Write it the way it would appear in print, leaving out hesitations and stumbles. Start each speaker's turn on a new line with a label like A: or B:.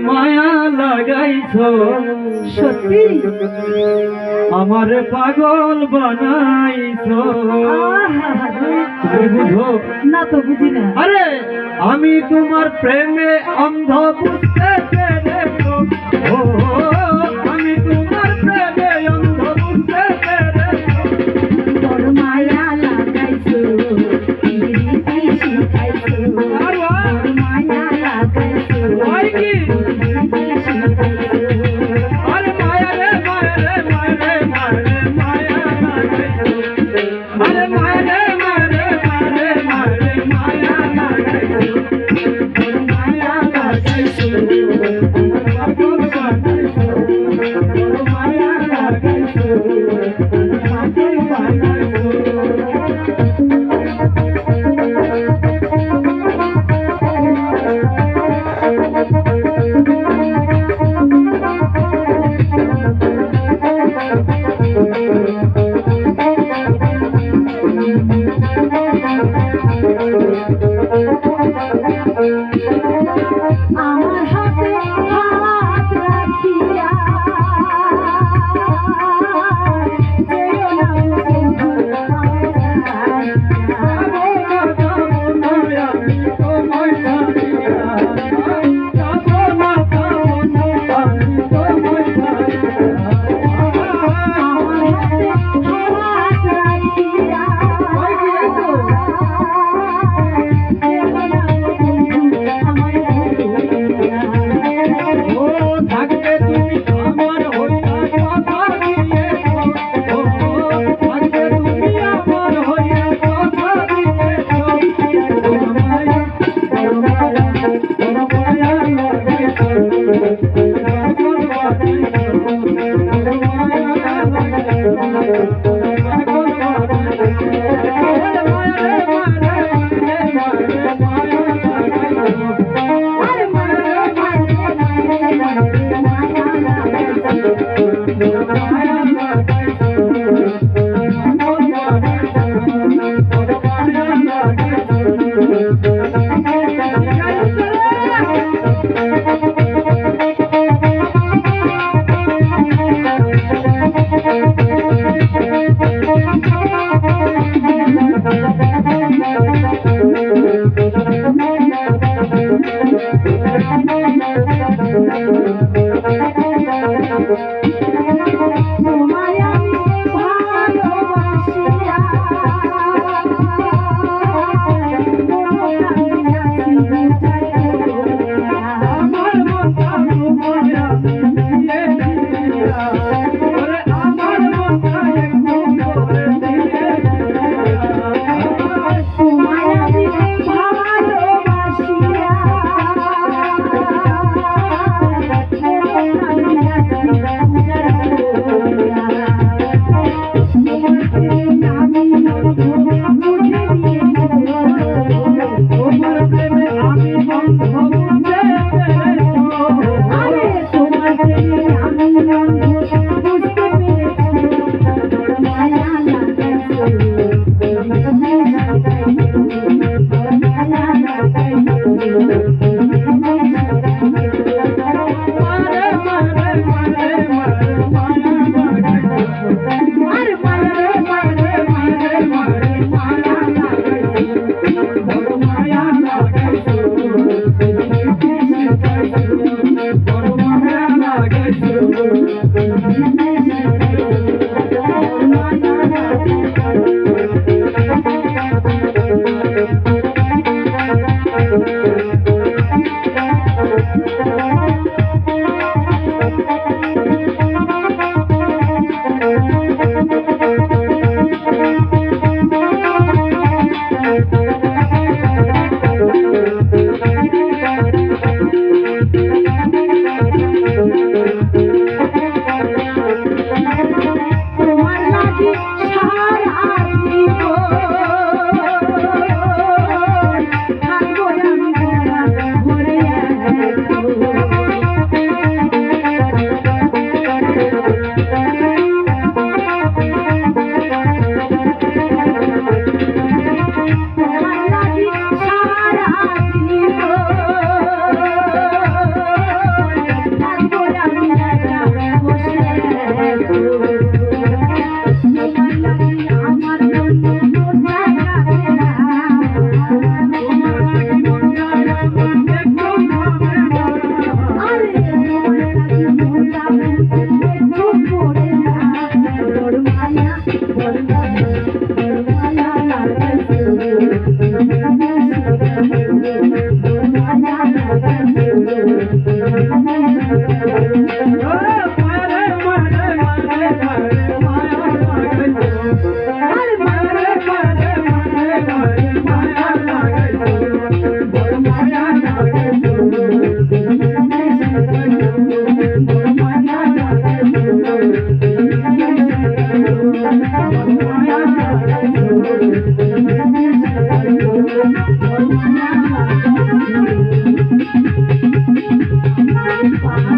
A: মায়া লাগাইছো
B: সত্যি
A: আমারে পাগল বানাইছো তুমি বুঝো
B: না তো বুঝি না।
A: আরে আমি তোমার প্রেমে অন্ধ বুঝতে পেরেছো ও আমি তোমার প্রেমে অন্ধ বুঝতে পেরেছো
B: বড় মায়া লাগাইছো পিরিতি শিখাইছো বড় মায়া লাগাইছো
A: কি আরে মায়া রে মায়া রে মায়া রে মায়া রে মায়া লাগাইছো আরে মায়া রে মায়া রে মায়া রে মায়া রে মায়া লাগাইছো
B: বড় মায়া লাগাইছো
A: পাগল বানাইছো
B: বড় মায়া লাগাইছো পাগল বানাইছো। আমার হাতে হাত রাখিয়া যেও না বন্ধু আমার হাতে হাত রাখিয়া থাকবো আমি ঘরে
A: মারে মারে মারে মারে মায়া লাগে
B: আরে
A: মারে মারে মারে মারে মায়া লাগে বড় মায়া লাগে বড় মায়া লাগে
B: পাহাড়